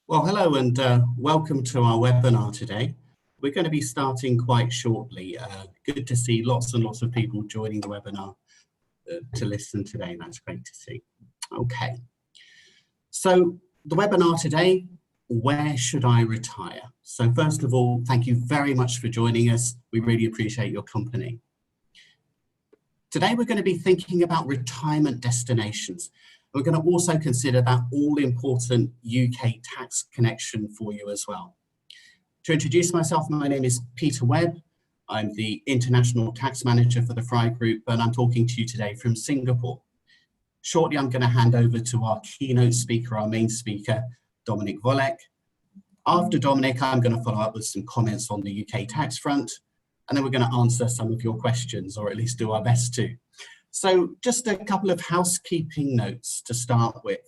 Well, hello and welcome to our webinar today. We're going to be starting quite shortly. Good to see lots and lots of people joining the webinar to listen today. That's great to see. Okay, so the webinar today, where should I retire? So first of all, thank you very much for joining us. We really appreciate your company. Today, we're going to be thinking about retirement destinations. We're going to also consider that all-important UK tax connection for you as well. To introduce myself, my name is Peter Webb. I'm the International Tax Manager for the Fry Group, and I'm talking to you today from Singapore. Shortly, I'm going to hand over to our keynote speaker, our main speaker, Dominic Volek. After Dominic, I'm going to follow up with some comments on the UK tax front, and then we're going to answer some of your questions, or at least do our best to. So just a couple of housekeeping notes to start with.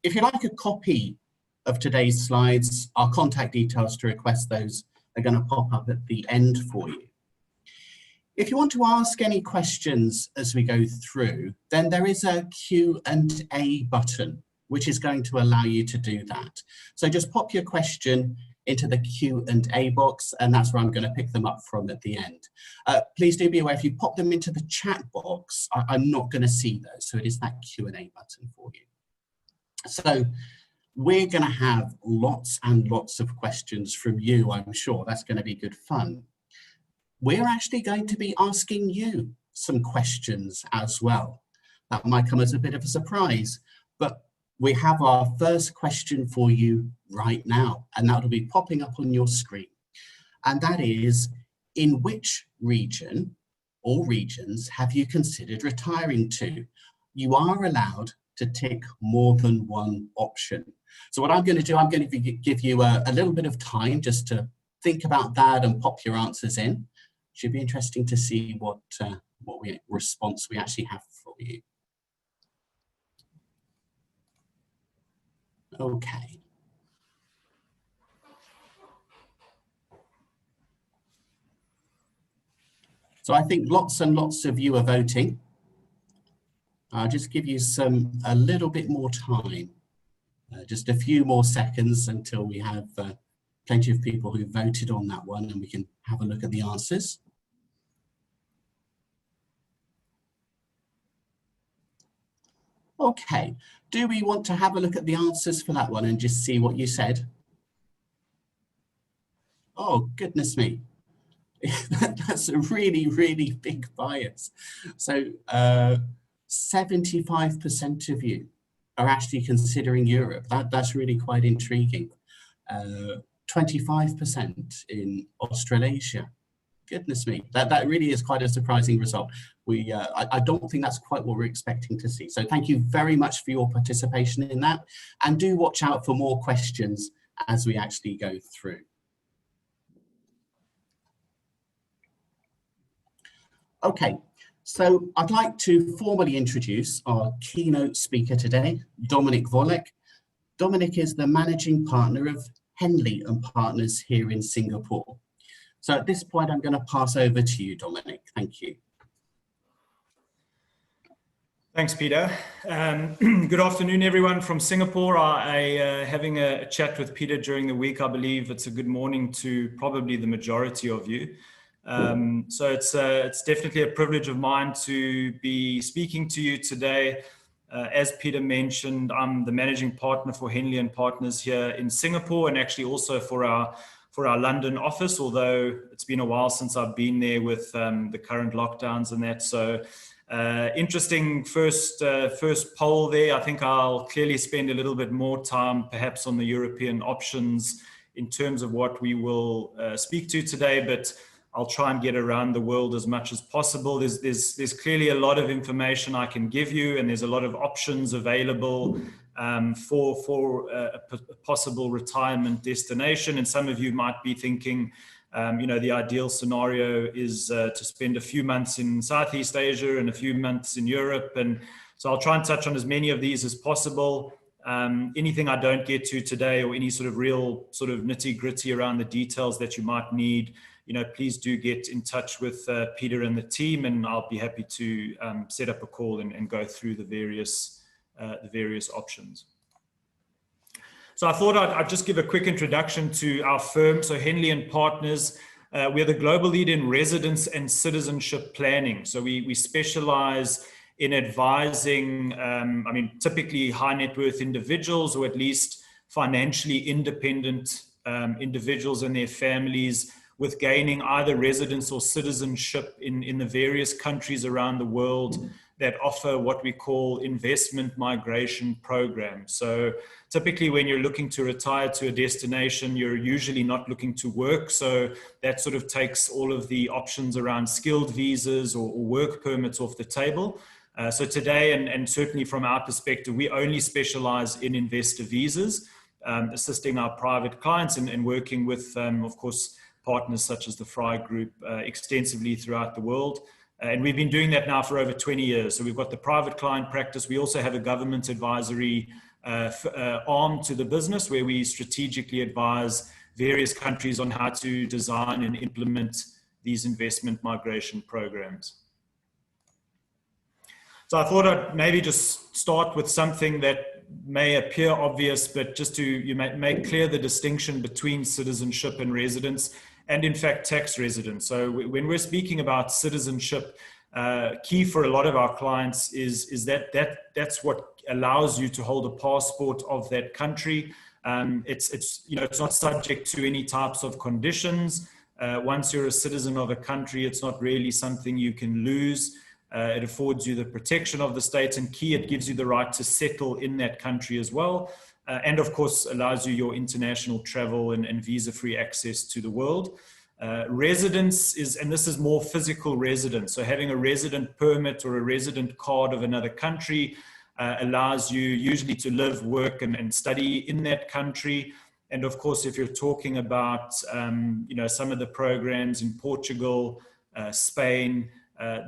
If you'd like a copy of today's slides, our contact details to request those are going to pop up at the end for you. If you want to ask any questions as we go through, then there is a Q&A button, which is going to allow you to do that. So just pop your question into the Q&A box, and that's where I'm going to pick them up from at the end. Please do be aware, if you pop them into the chat box, I'm not going to see those, so it is that Q&A button for you. So we're going to have lots and lots of questions from you, I'm sure. That's going to be good fun. We're actually going to be asking you some questions as well. That might come as a bit of a surprise, but we have our first question for you right now, and that'll be popping up on your screen. And that is, in which region or regions have you considered retiring to? You are allowed to tick more than one option. So what I'm going to do, I'm going to give you a little bit of time just to think about that and pop your answers in. Should be interesting to see what response we actually have for you. Okay. So I think lots and lots of you are voting. I'll just give you a little bit more time, just a few more seconds until we have plenty of people who voted on that one, and we can have a look at the answers. Okay, do we want to have a look at the answers for that one and just see what you said? Oh, goodness me. That's a really, really big bias. So 75% of you are actually considering Europe. That's really quite intriguing. 25% in Australasia. Goodness me, that really is quite a surprising result. I don't think that's quite what we're expecting to see. So thank you very much for your participation in that, and do watch out for more questions as we actually go through. Okay, so I'd like to formally introduce our keynote speaker today, Dominic Volek. Dominic is the managing partner of Henley and Partners here in Singapore. So at this point, I'm going to pass over to you, Dominic. Thank you. Thanks, Peter. Good afternoon, everyone from Singapore. Having a chat with Peter during the week. I believe it's a good morning to probably the majority of you. So it's definitely a privilege of mine to be speaking to you today. As Peter mentioned, I'm the managing partner for Henley and Partners here in Singapore, and actually also for our London office, although it's been a while since I've been there with the current lockdowns and that. So interesting first poll there. I think I'll clearly spend a little bit more time perhaps on the European options in terms of what we will speak to today, but I'll try and get around the world as much as possible. There's clearly a lot of information I can give you, and there's a lot of options available for a possible retirement destination. And some of you might be thinking, the ideal scenario is to spend a few months in Southeast Asia and a few months in Europe. And so I'll try and touch on as many of these as possible. Anything I don't get to today, or any sort of real sort of nitty gritty around the details that you might need, please do get in touch with Peter and the team, and I'll be happy to set up a call and go through the various options. So I thought I'd just give a quick introduction to our firm. So Henley and Partners, we're the global lead in residence and citizenship planning. So we specialize in advising, typically high net worth individuals, or at least financially independent individuals and their families, with gaining either residence or citizenship in the various countries around the world that offer what we call investment migration programs. So typically when you're looking to retire to a destination, you're usually not looking to work. So that sort of takes all of the options around skilled visas or work permits off the table. So today, and certainly from our perspective, we only specialize in investor visas, assisting our private clients and working with, of course, partners such as the Fry Group extensively throughout the world. And we've been doing that now for over 20 years. So we've got the private client practice. We also have a government advisory arm to the business, where we strategically advise various countries on how to design and implement these investment migration programs. So I thought I'd maybe just start with something that may appear obvious, but just to make clear the distinction between citizenship and residence, and in fact tax residence. So when we're speaking about citizenship, key for a lot of our clients is that's what allows you to hold a passport of that country. It's not subject to any types of conditions. Once you're a citizen of a country, it's not really something you can lose. It affords you the protection of the state, and key, it gives you the right to settle in that country as well. And of course, allows you your international travel and visa-free access to the world. Residence is, and this is more physical residence. So having a resident permit or a resident card of another country allows you usually to live, work, and study in that country. And of course, if you're talking about, some of the programs in Portugal, Spain,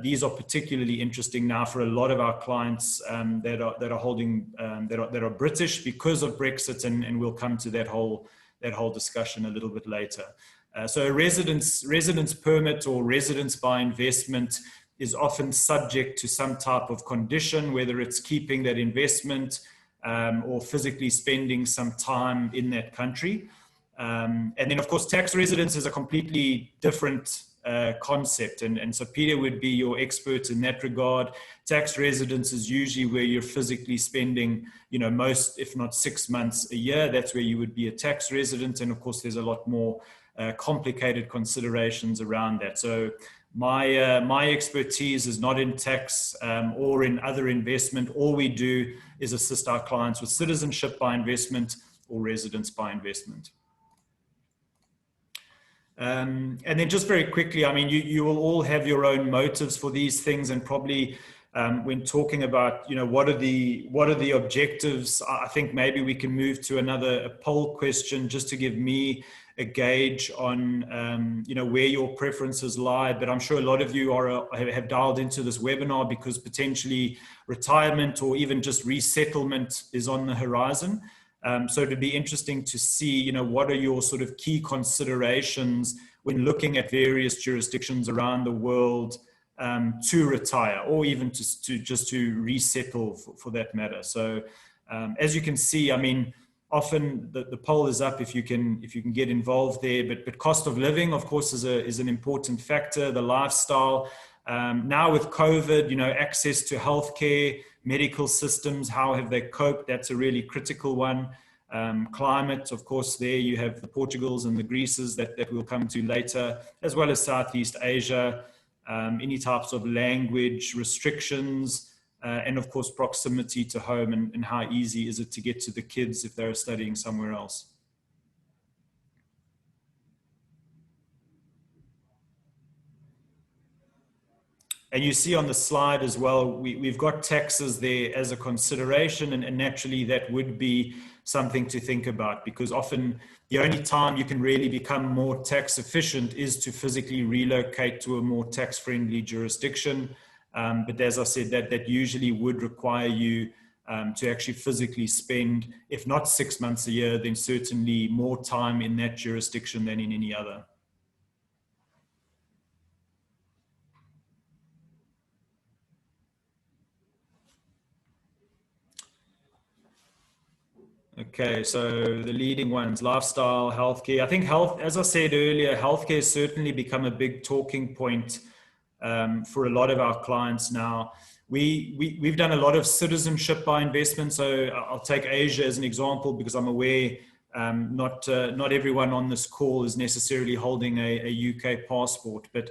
these are particularly interesting now for a lot of our clients that are British because of Brexit, and we'll come to that whole discussion a little bit later. So a residence permit or residence by investment is often subject to some type of condition, whether it's keeping that investment or physically spending some time in that country. And then of course, tax residence is a completely different concept, and so Peter would be your expert in that regard. Tax residence is usually where you're physically spending, most, if not 6 months a year. That's where you would be a tax resident, and of course there's a lot more complicated considerations around that. So my expertise is not in tax or in other investment. All we do is assist our clients with citizenship by investment or residence by investment. And then just very quickly, you will all have your own motives for these things, and probably when talking about, what are the objectives, I think maybe we can move to a poll question just to give me a gauge on, where your preferences lie. But I'm sure a lot of you have dialed into this webinar because potentially retirement or even just resettlement is on the horizon. So it'd be interesting to see, what are your sort of key considerations when looking at various jurisdictions around the world to retire, or even just to resettle for that matter. So as you can see, often the poll is up if you can get involved there. But cost of living, of course, is an important factor. The lifestyle. Now with COVID, access to healthcare, medical systems, how have they coped? That's a really critical one. Climate, of course, there you have the Portugals and the Greeces that we'll come to later, as well as Southeast Asia, any types of language restrictions, and of course, proximity to home, and how easy is it to get to the kids if they're studying somewhere else. And you see on the slide as well, we've got taxes there as a consideration, and naturally that would be something to think about, because often the only time you can really become more tax efficient is to physically relocate to a more tax-friendly jurisdiction. But as I said, that usually would require you to actually physically spend, if not 6 months a year, then certainly more time in that jurisdiction than in any other. Okay, so the leading ones, lifestyle, healthcare. I think health, as I said earlier, healthcare has certainly become a big talking point for a lot of our clients now. We've done a lot of citizenship by investment. So I'll take Asia as an example because I'm aware not everyone on this call is necessarily holding a UK passport, but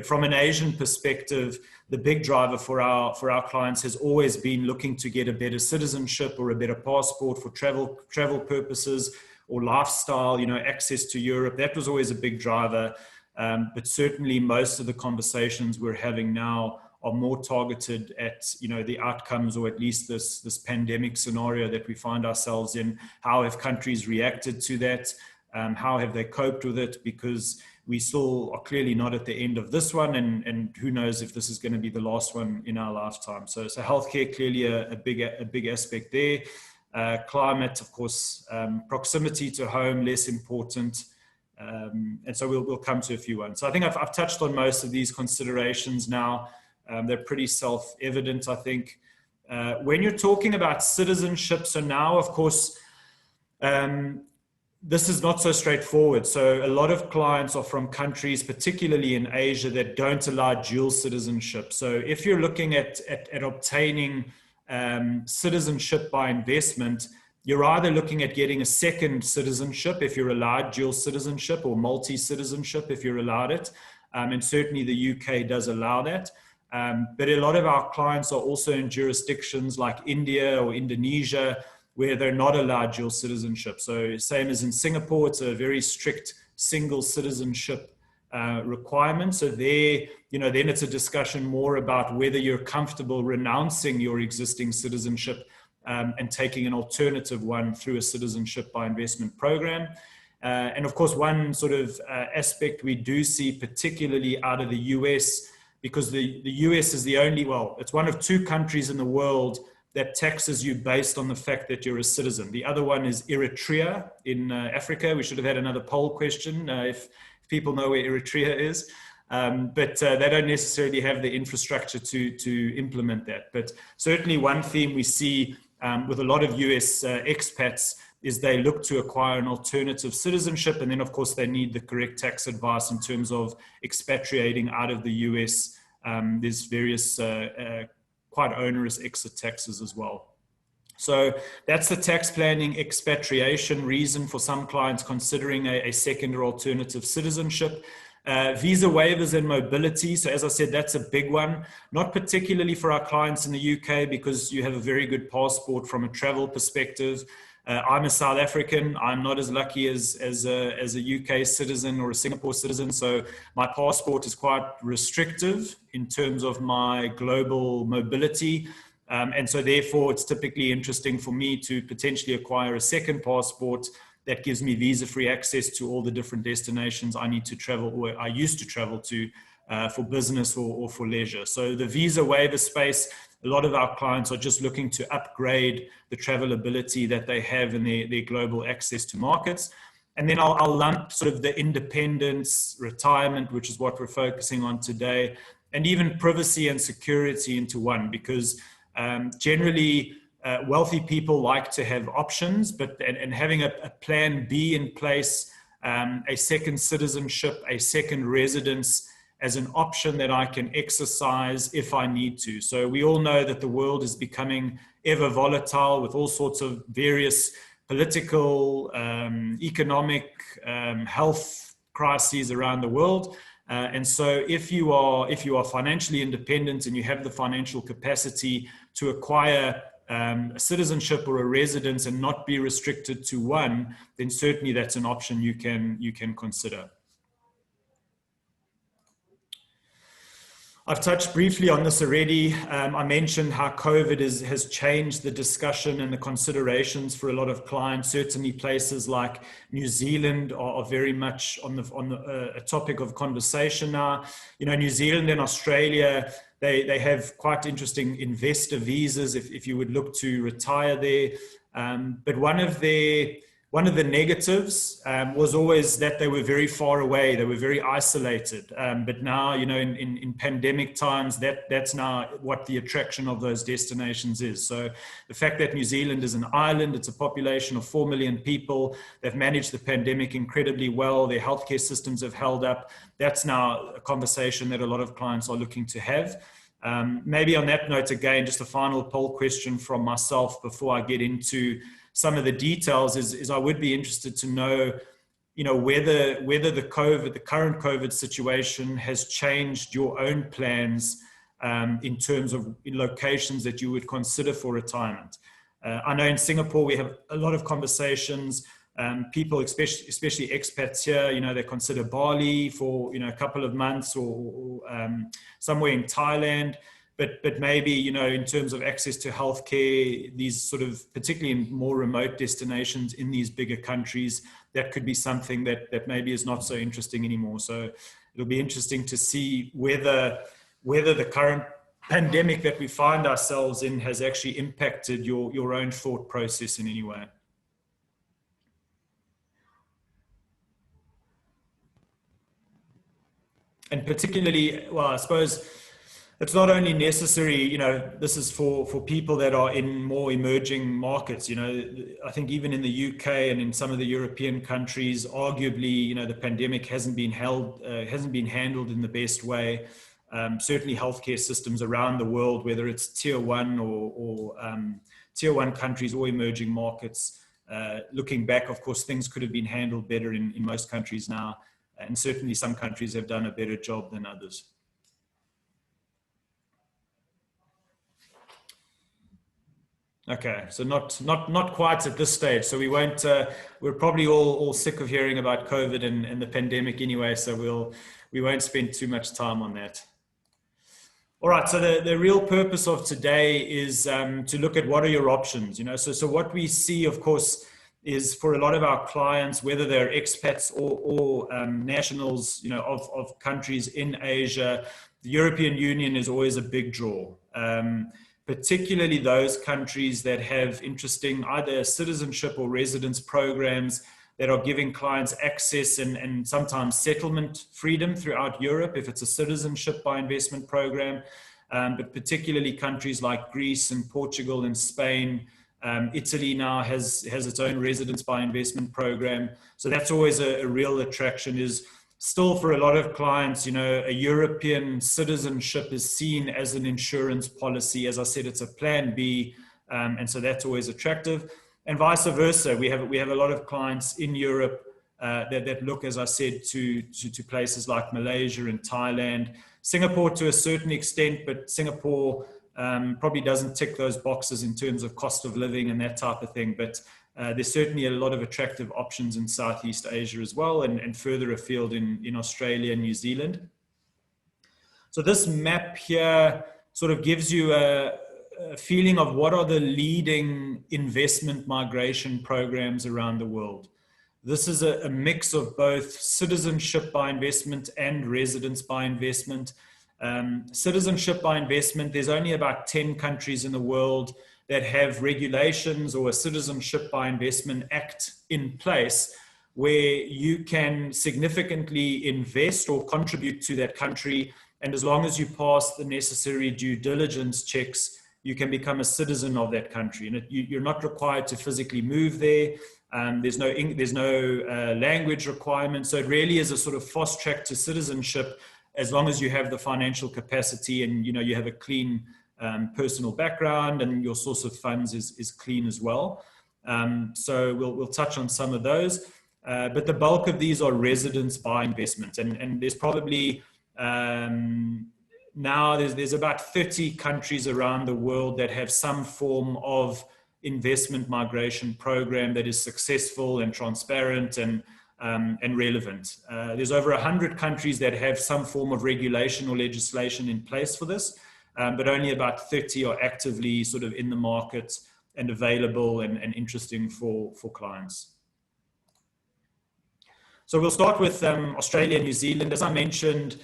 from an Asian perspective, the big driver for our clients has always been looking to get a better citizenship or a better passport for travel purposes or lifestyle, access to Europe. That was always a big driver. But certainly most of the conversations we're having now are more targeted at, the outcomes, or at least this pandemic scenario that we find ourselves in. How have countries reacted to that? How have they coped with it? Because we still are clearly not at the end of this one, and who knows if this is going to be the last one in our lifetime. So healthcare, clearly a big aspect there. Climate, of course, proximity to home, less important. And so we'll come to a few ones. So I think I've touched on most of these considerations now. They're pretty self-evident, I think. When you're talking about citizenship, so now, of course, this is not so straightforward. So a lot of clients are from countries, particularly in Asia, that don't allow dual citizenship. So if you're looking at obtaining citizenship by investment, you're either looking at getting a second citizenship if you're allowed dual citizenship, or multi-citizenship if you're allowed it. And certainly the UK does allow that. But a lot of our clients are also in jurisdictions like India or Indonesia, where they're not allowed dual citizenship. So same as in Singapore, it's a very strict single citizenship requirement. So there, then it's a discussion more about whether you're comfortable renouncing your existing citizenship and taking an alternative one through a citizenship by investment program. And of course, one sort of aspect we do see, particularly out of the US, because the US is the only, it's one of two countries in the world that taxes you based on the fact that you're a citizen. The other one is Eritrea in Africa. We should have had another poll question if people know where Eritrea is. But they don't necessarily have the infrastructure to implement that. But certainly one theme we see with a lot of US expats is they look to acquire an alternative citizenship. And then, of course, they need the correct tax advice in terms of expatriating out of the US. There's various quite onerous exit taxes as well. So that's the tax planning expatriation reason for some clients considering a second or alternative citizenship. Visa waivers and mobility. So as I said, that's a big one, not particularly for our clients in the UK because you have a very good passport from a travel perspective. I'm a South African. I'm not as lucky as a UK citizen or a Singapore citizen. So my passport is quite restrictive in terms of my global mobility. And so therefore, it's typically interesting for me to potentially acquire a second passport that gives me visa-free access to all the different destinations I need to travel, or I used to travel to for business or for leisure. So the visa waiver space, a lot of our clients are just looking to upgrade the travel ability that they have in their global access to markets. And then I'll lump sort of the independence, retirement, which is what we're focusing on today, and even privacy and security into one, because generally wealthy people like to have options, and having a plan B in place, a second citizenship, a second residence, as an option that I can exercise if I need to. So we all know that the world is becoming ever volatile with all sorts of various political, economic, health crises around the world. And so if you are financially independent and you have the financial capacity to acquire a citizenship or a residence and not be restricted to one, then certainly that's an option you can consider. I've touched briefly on this already. I mentioned how COVID has changed the discussion and the considerations for a lot of clients. Certainly places like New Zealand are very much on a topic of conversation now. New Zealand and Australia, they have quite interesting investor visas if you would look to retire there. But one of their One of the negatives was always that they were very far away, they were very isolated. But now, you know, in pandemic times, that's now what the attraction of those destinations is. So the fact that New Zealand is an island, it's a population of 4 million people, they've managed the pandemic incredibly well, their healthcare systems have held up, that's now a conversation that a lot of clients are looking to have. Maybe on that note, again, just a final poll question from myself before I get into some of the details is I would be interested to know, you know, whether the current COVID situation has changed your own plans in terms of locations that you would consider for retirement. I know in Singapore we have a lot of conversations. People, especially expats here, you know, they consider Bali for, you know, a couple of months or somewhere in Thailand. But maybe, you know, in terms of access to healthcare, these sort of, particularly in more remote destinations in these bigger countries, that could be something that maybe is not so interesting anymore. So it'll be interesting to see whether the current pandemic that we find ourselves in has actually impacted your own thought process in any way. And particularly, well, I suppose it's not only necessary, you know, this is for people that are in more emerging markets. You know, I think even in the UK and in some of the European countries, arguably, you know, the pandemic hasn't been handled in the best way. Certainly healthcare systems around the world, whether it's tier one or tier one countries or emerging markets, looking back, of course, things could have been handled better in most countries now. And certainly some countries have done a better job than others. Okay, so not quite at this stage. So we won't. We're probably all sick of hearing about COVID and the pandemic anyway. So we won't spend too much time on that. All right. So the real purpose of today is to look at what are your options. You know, so what we see, of course, is for a lot of our clients, whether they're expats or nationals, you know, of countries in Asia, the European Union is always a big draw. Particularly those countries that have interesting either citizenship or residence programs that are giving clients access and sometimes settlement freedom throughout Europe if it's a citizenship by investment program, but particularly countries like Greece and Portugal and Spain. Italy now has its own residence by investment program. So that's always a real attraction. Is still for a lot of clients, you know, a European citizenship is seen as an insurance policy. As I said, it's a plan B. And so that's always attractive. And vice versa. We have a lot of clients in Europe that look, as I said, to places like Malaysia and Thailand, Singapore to a certain extent, but Singapore probably doesn't tick those boxes in terms of cost of living and that type of thing. But there's certainly a lot of attractive options in Southeast Asia as well, and further afield in Australia and New Zealand. So this map here sort of gives you a feeling of what are the leading investment migration programs around the world. This is a mix of both citizenship by investment and residence by investment. Citizenship by investment, there's only about 10 countries in the world that have regulations or a citizenship by investment act in place where you can significantly invest or contribute to that country. And as long as you pass the necessary due diligence checks, you can become a citizen of that country. And you're not required to physically move there. There's no language requirement. So it really is a sort of fast track to citizenship as long as you have the financial capacity and, you know, you have a clean personal background and your source of funds is clean as well. So we'll touch on some of those. But the bulk of these are residence by investment. And there's probably now there's about 30 countries around the world that have some form of investment migration program that is successful and transparent and relevant. There's over 100 countries that have some form of regulation or legislation in place for this, but only about 30 are actively sort of in the market and available and interesting for clients. So we'll start with Australia and New Zealand. As I mentioned,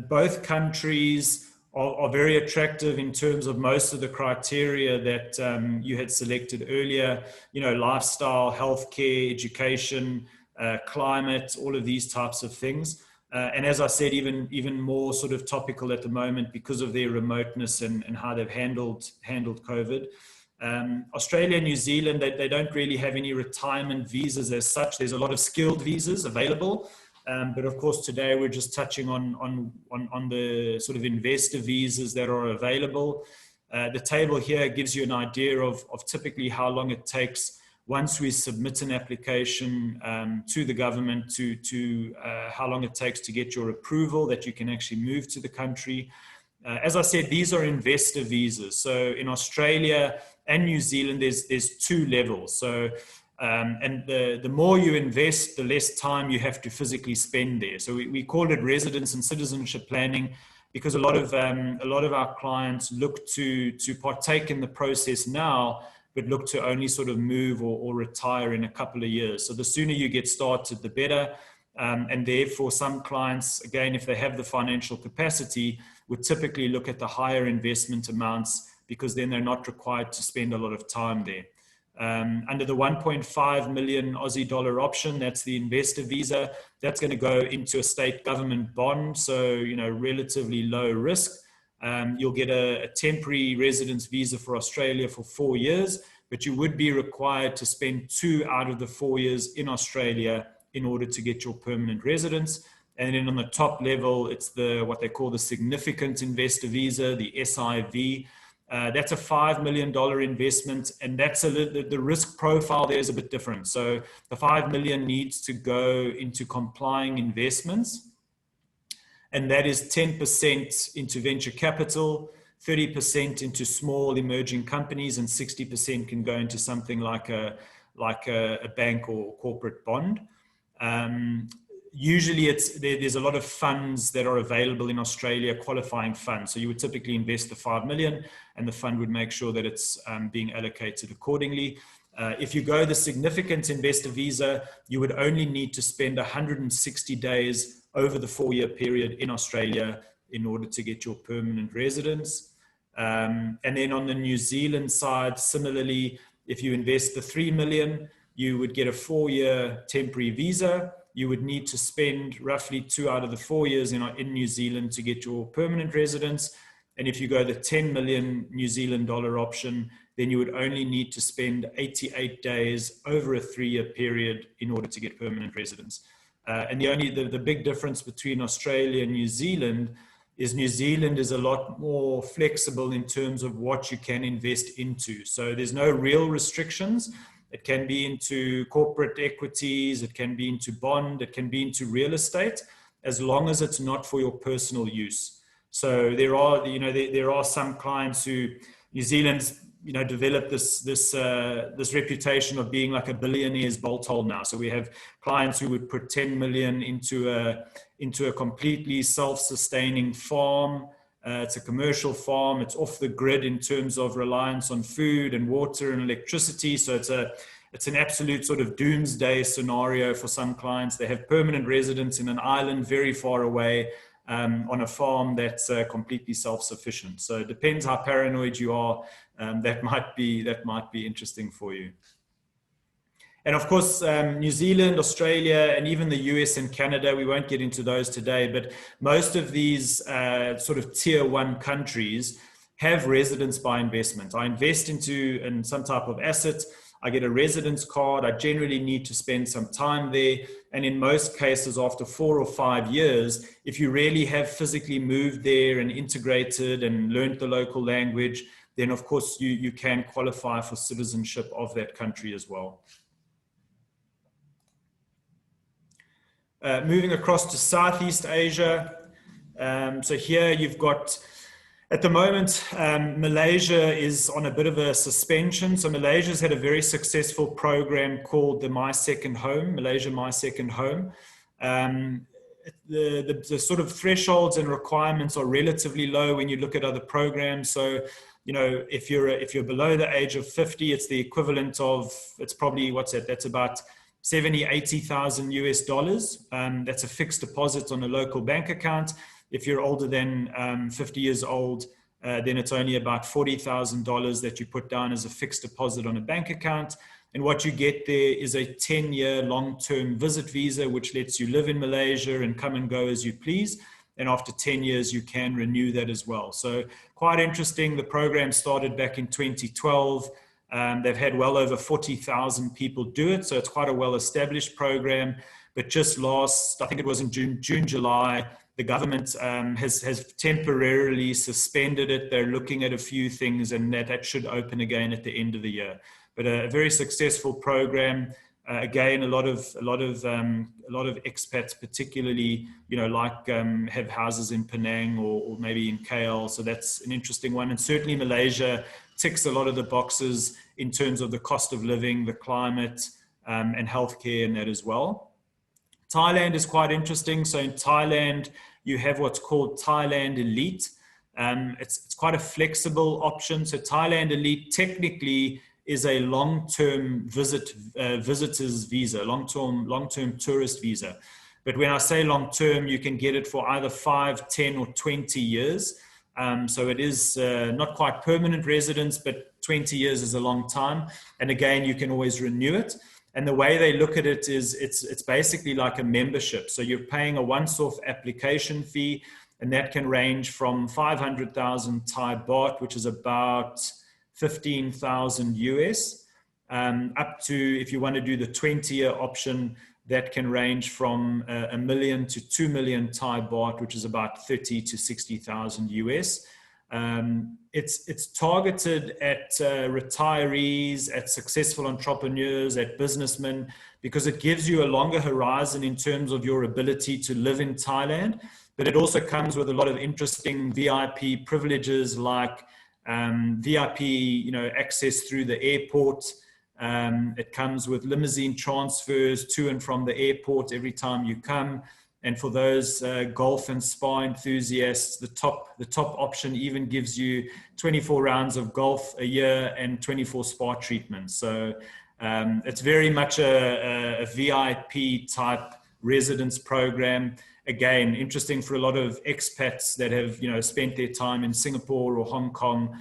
both countries are very attractive in terms of most of the criteria that you had selected earlier, lifestyle, healthcare, education, climate, all of these types of things. And as I said, even more sort of topical at the moment because of their remoteness and how they've handled COVID. Australia and New Zealand, they don't really have any retirement visas as such. There's a lot of skilled visas available. But of course, today we're just touching on the sort of investor visas that are available. The table here gives you an idea of typically how long it takes once we submit an application to the government to how long it takes to get your approval that you can actually move to the country. As I said, these are investor visas. So in Australia and New Zealand, there's two levels. So and the more you invest, the less time you have to physically spend there. So we call it residence and citizenship planning because a lot of our clients look to partake in the process now, but look to only sort of move or retire in a couple of years. So the sooner you get started, the better. And therefore, some clients, again, if they have the financial capacity, would typically look at the higher investment amounts because then they're not required to spend a lot of time there. Under the 1.5 million Aussie dollar option, that's the investor visa. That's going to go into a state government bond, so relatively low risk. You'll get a temporary residence visa for Australia for 4 years, but you would be required to spend 2 out of the 4 years in Australia in order to get your permanent residence. And then on the top level, it's what they call the significant investor visa, the SIV. That's a $5 million investment, and that's the risk profile there is a bit different. So the 5 million needs to go into complying investments, and that is 10% into venture capital, 30% into small emerging companies, and 60% can go into something like a bank or corporate bond. Usually there's a lot of funds that are available in Australia, qualifying funds. So you would typically invest the 5 million and the fund would make sure that it's being allocated accordingly. If you go the significant investor visa, you would only need to spend 160 days over the 4-year period in Australia in order to get your permanent residence. And then on the New Zealand side, similarly, if you invest the 3 million, you would get a 4-year temporary visa. You would need to spend roughly 2 out of the 4 years in New Zealand to get your permanent residence. And if you go the 10 million New Zealand dollar option, then you would only need to spend 88 days over a 3-year period in order to get permanent residence. And the big difference between Australia and New Zealand is a lot more flexible in terms of what you can invest into. So there's no real restrictions. It can be into corporate equities, it can be into bond, it can be into real estate, as long as it's not for your personal use. So there are some clients who New Zealand's developed this reputation of being like a billionaire's bolt hole now. So we have clients who would put 10 million into a completely self-sustaining farm. It's a commercial farm. It's off the grid in terms of reliance on food and water and electricity. So it's an absolute sort of doomsday scenario for some clients. They have permanent residence in an island very far away on a farm that's completely self-sufficient. So it depends how paranoid you are. That might be interesting for you. And of course, New Zealand, Australia, and even the US and Canada, we won't get into those today, but most of these sort of tier 1 countries have residence by investment. I invest in some type of asset, I get a residence card, I generally need to spend some time there. And in most cases, after 4 or 5 years, if you really have physically moved there and integrated and learned the local language, then of course you can qualify for citizenship of that country as well. Moving across to Southeast Asia. So here you've got, at the moment, Malaysia is on a bit of a suspension. So Malaysia's had a very successful program called the My Second Home, Malaysia My Second Home. The sort of thresholds and requirements are relatively low when you look at other programs. So, if you're below the age of 50, it's the equivalent of, it's probably, that's about 70,000, 80,000 US dollars. That's a fixed deposit on a local bank account. If you're older than 50 years old, then it's only about $40,000 that you put down as a fixed deposit on a bank account. And what you get there is a 10-year long-term visit visa, which lets you live in Malaysia and come and go as you please. And after 10 years, you can renew that as well. So quite interesting. The program started back in 2012. They've had well over 40,000 people do it. So it's quite a well-established program. But just last, I think it was in June, July, the government has temporarily suspended it. They're looking at a few things, and that should open again at the end of the year. But a very successful program. Again, a lot of expats, particularly, have houses in Penang or maybe in KL. So that's an interesting one. And certainly Malaysia ticks a lot of the boxes in terms of the cost of living, the climate, and healthcare, and that as well. Thailand is quite interesting. So in Thailand, you have what's called Thailand Elite. It's quite a flexible option. So Thailand Elite technically is a long-term visitor's visa, long-term tourist visa. But when I say long-term, you can get it for either 5, 10, or 20 years. So it is not quite permanent residence, but 20 years is a long time. And again, you can always renew it. And the way they look at it is it's basically like a membership. So you're paying a once-off application fee, and that can range from 500,000 Thai baht, which is about 15,000 US, up to, if you want to do the 20-year option, that can range from $1 million to 2 million Thai baht, which is about 30 to 60,000 US. It's targeted at retirees, at successful entrepreneurs, at businessmen, because it gives you a longer horizon in terms of your ability to live in Thailand. But it also comes with a lot of interesting VIP privileges, like VIP, access through the airport. It comes with limousine transfers to and from the airport every time you come. And for those golf and spa enthusiasts, the top option even gives you 24 rounds of golf a year and 24 spa treatments. So it's very much a VIP type residence program. Again, interesting for a lot of expats that have, spent their time in Singapore or Hong Kong.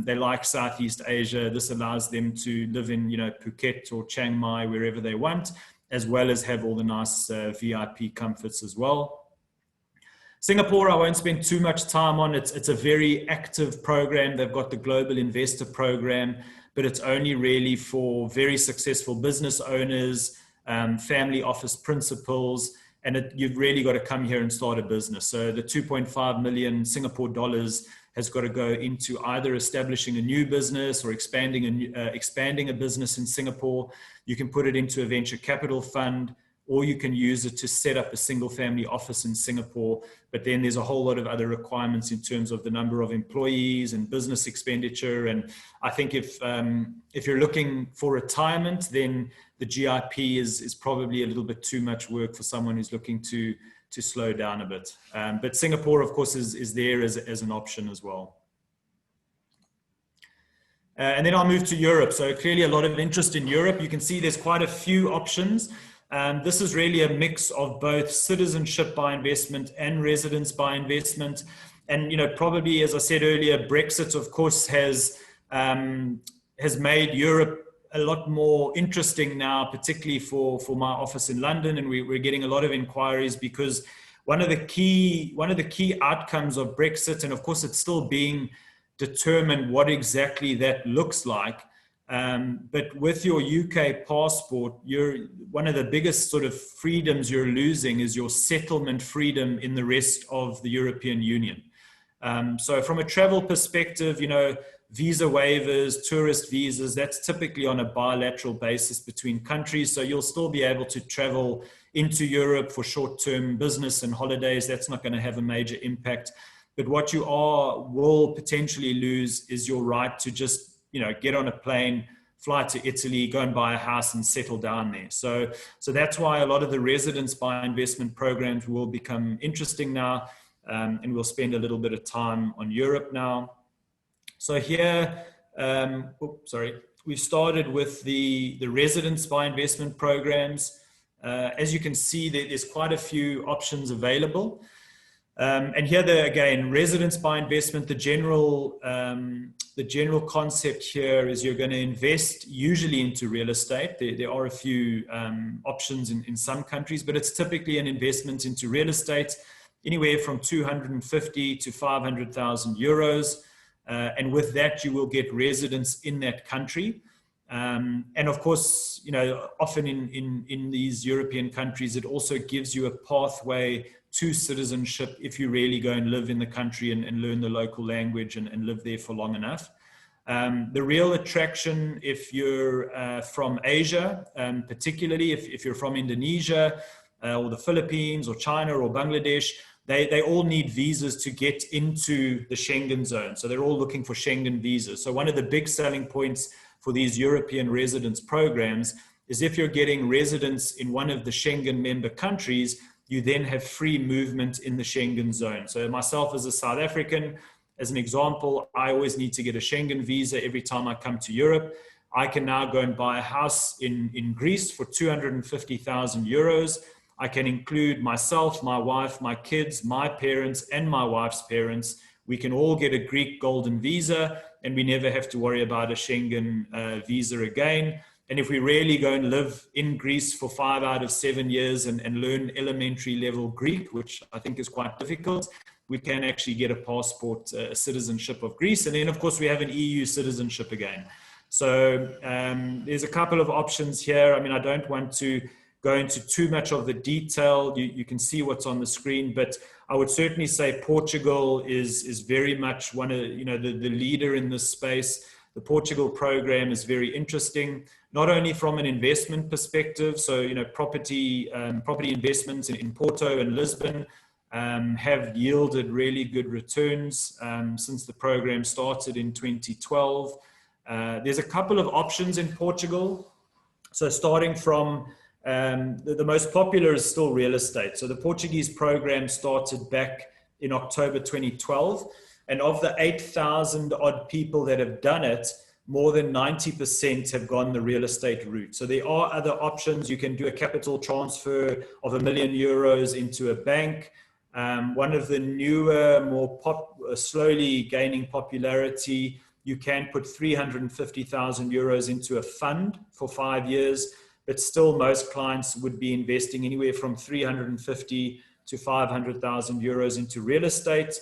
They like Southeast Asia. This allows them to live in, Phuket or Chiang Mai, wherever they want, as well as have all the nice VIP comforts as well. Singapore, I won't spend too much time on. It's a very active program. They've got the Global Investor Program, but it's only really for very successful business owners, family office principals, and you've really got to come here and start a business. So the 2.5 million Singapore dollars has got to go into either establishing a new business or expanding a business in Singapore. You can put it into a venture capital fund, or you can use it to set up a single family office in Singapore. But then there's a whole lot of other requirements in terms of the number of employees and business expenditure. And I think if you're looking for retirement, then the GIP is probably a little bit too much work for someone who's looking to slow down a bit. But Singapore, of course, is there as an option as well. And then I'll move to Europe. So clearly a lot of interest in Europe. You can see there's quite a few options. This is really a mix of both citizenship by investment and residence by investment. And, probably, as I said earlier, Brexit, of course, has made Europe a lot more interesting now, particularly for my office in London. And we're getting a lot of inquiries because one of the key outcomes of Brexit, and of course it's still being determined what exactly that looks like. But with your UK passport, one of the biggest sort of freedoms you're losing is your settlement freedom in the rest of the European Union. So from a travel perspective, visa waivers, tourist visas, that's typically on a bilateral basis between countries. So you'll still be able to travel into Europe for short-term business and holidays. That's not going to have a major impact. But what you will potentially lose is your right to just, get on a plane, fly to Italy, go and buy a house and settle down there. So that's why a lot of the residence by investment programs will become interesting now. And we'll spend a little bit of time on Europe now. So here, we've started with the residence by investment programs. As you can see, there's quite a few options available. And here, again, residence by investment, the general concept here is you're going to invest usually into real estate. There are a few options in some countries, but it's typically an investment into real estate, anywhere from 250 to 500,000 euros. And with that, you will get residence in that country. And of course, you know, often in these European countries, it also gives you a pathway to citizenship if you really go and live in the country and learn the local language and live there for long enough. The real attraction, if you're from Asia, particularly if you're from Indonesia or the Philippines or China or Bangladesh, they all need visas to get into the Schengen zone. So they're all looking for Schengen visas. So one of the big selling points for these European residence programs is if you're getting residence in one of the Schengen member countries, you then have free movement in the Schengen zone. So myself as a South African, as an example, I always need to get a Schengen visa every time I come to Europe. I can now go and buy a house in Greece for 250,000 euros. I can include myself, my wife, my kids, my parents, and my wife's parents. We can all get a Greek golden visa, and we never have to worry about a Schengen visa again. And if we really go and live in Greece for 5 out of 7 years and learn elementary level Greek, which I think is quite difficult, we can actually get a passport, a citizenship of Greece. And then, of course, we have an EU citizenship again. So there's a couple of options here. I mean, I don't want to go into too much of the detail. You can see what's on the screen, but I would certainly say Portugal is very much one of, you know, the leader in this space. The Portugal program is very interesting, not only from an investment perspective. So, you know, property investments in Porto and Lisbon have yielded really good returns since the program started in 2012. There's a couple of options in Portugal. So starting from the most popular is still real estate. So the Portuguese program started back in October 2012. And of the 8,000 odd people that have done it, more than 90% have gone the real estate route. So there are other options. You can do a capital transfer of €1 million into a bank. One of the newer, more slowly gaining popularity, you can put 350,000 euros into a fund for 5 years, but still most clients would be investing anywhere from 350 to 500,000 euros into real estate.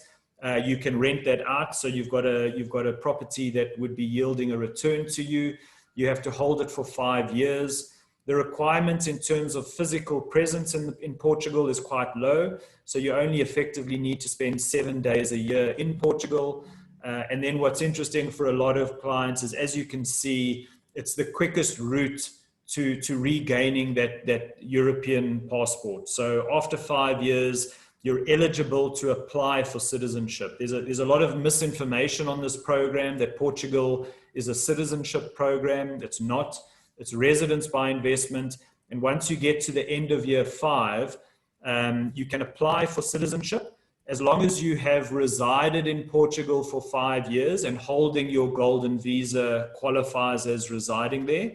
You can rent that out. So you've got a property that would be yielding a return to you. You have to hold it for 5 years. The requirement in terms of physical presence in Portugal is quite low. So you only effectively need to spend 7 days a year in Portugal. And then what's interesting for a lot of clients is, as you can see, it's the quickest route to regaining that European passport. So after 5 years, you're eligible to apply for citizenship. There's a lot of misinformation on this program that Portugal is a citizenship program. It's not. It's residence by investment. And once you get to the end of year 5, you can apply for citizenship as long as you have resided in Portugal for 5 years and holding your golden visa qualifies as residing there.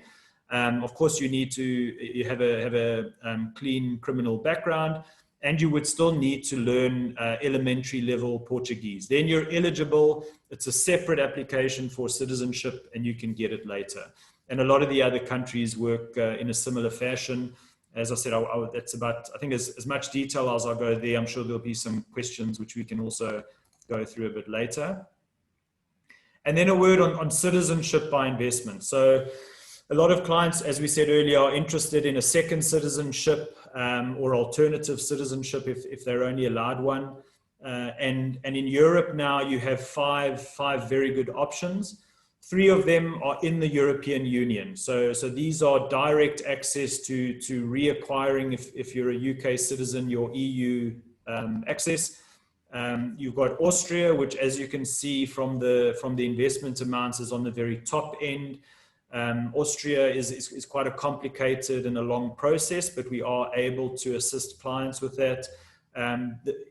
Of course, you have a clean criminal background, and you would still need to learn elementary level Portuguese. Then you're eligible. It's a separate application for citizenship, and you can get it later. And a lot of the other countries work in a similar fashion. As I said, that's about, I think, as much detail as I'll go there. I'm sure there'll be some questions which we can also go through a bit later. And then a word on citizenship by investment. So a lot of clients, as we said earlier, are interested in a second citizenship or alternative citizenship if they're only allowed one. And in Europe now, you have five very good options. 3 of them are in the European Union. So these are direct access to reacquiring, if you're a UK citizen, your EU access. You've got Austria, which, as you can see from the investment amounts, is on the very top end. Austria is quite a complicated and a long process, but we are able to assist clients with that.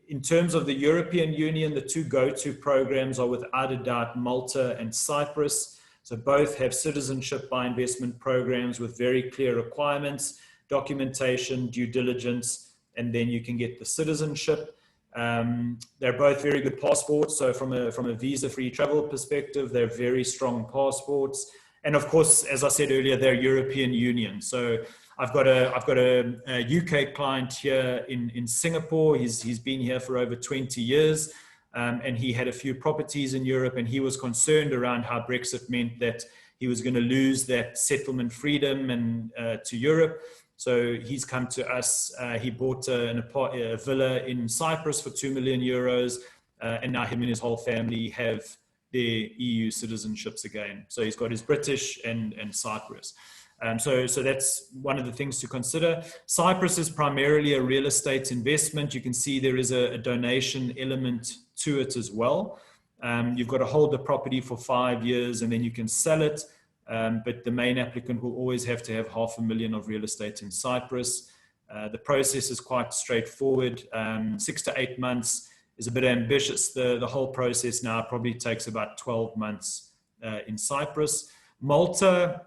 In terms of the European Union, the 2 go-to programs are without a doubt Malta and Cyprus. So both have citizenship by investment programs with very clear requirements, documentation, due diligence, and then you can get the citizenship. They're both very good passports. So from a visa-free travel perspective, they're very strong passports. And of course, as I said earlier, they're European Union. So I've got a UK client here in Singapore. He's been here for over 20 years. And he had a few properties in Europe, and he was concerned around how Brexit meant that he was going to lose that settlement freedom and to Europe. So he's come to us. He bought a villa in Cyprus for 2 million euros, and now him and his whole family have their EU citizenships again. So he's got his British and Cyprus. So that's one of the things to consider. Cyprus is primarily a real estate investment. You can see there is a donation element to it as well. You've got to hold the property for 5 years and then you can sell it. But the main applicant will always have to have $500,000 of real estate in Cyprus. The process is quite straightforward. 6 to 8 months is a bit ambitious. The whole process now probably takes about 12 months in Cyprus. Malta,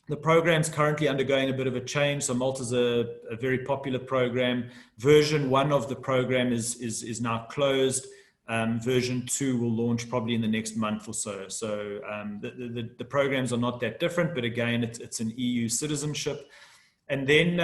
the program's currently undergoing a bit of a change. So Malta's a very popular program. Version 1 of the program is now closed. Version 2 will launch probably in the next month or so. So the programs are not that different, but again, it's an EU citizenship. And then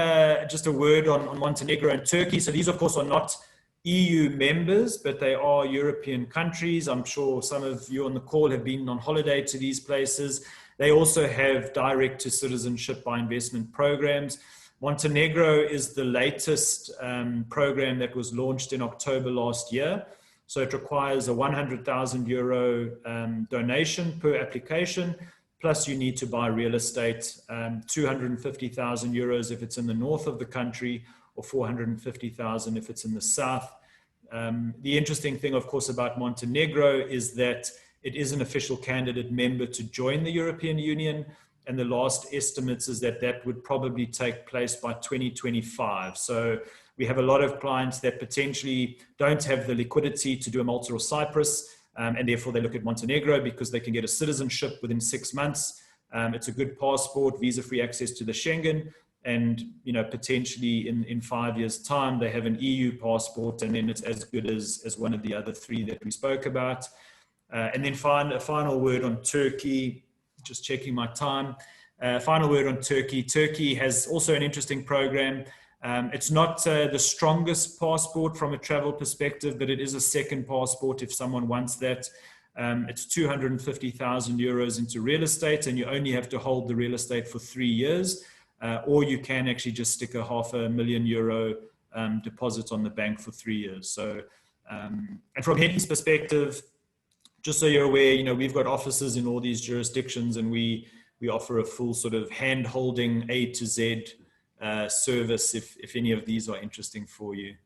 just a word on Montenegro and Turkey. So these, of course, are not EU members, but they are European countries. I'm sure some of you on the call have been on holiday to these places. They also have direct to citizenship by investment programs. Montenegro is the latest program that was launched in October last year. So it requires a 100,000 euro donation per application, plus you need to buy real estate, 250,000 euros if it's in the north of the country, or 450,000 if it's in the south. The interesting thing, of course, about Montenegro is that it is an official candidate member to join the European Union, and the last estimates is that would probably take place by 2025. So we have a lot of clients that potentially don't have the liquidity to do a Malta or Cyprus, and therefore they look at Montenegro because they can get a citizenship within 6 months. It's a good passport, visa-free access to the Schengen, and potentially in 5 years' time they have an EU passport, and then it's as good as one of the other three that we spoke about. And then a final word on Turkey, just checking my time. Final word on Turkey. Turkey has also an interesting program. It's not the strongest passport from a travel perspective, but it is a second passport if someone wants that. It's 250,000 euros into real estate, and you only have to hold the real estate for 3 years, or you can actually just stick a €500,000 deposit on the bank for 3 years. So, and from Henley's perspective, just so you're aware, we've got offices in all these jurisdictions, and we offer a full sort of hand-holding A to Z service if any of these are interesting for you.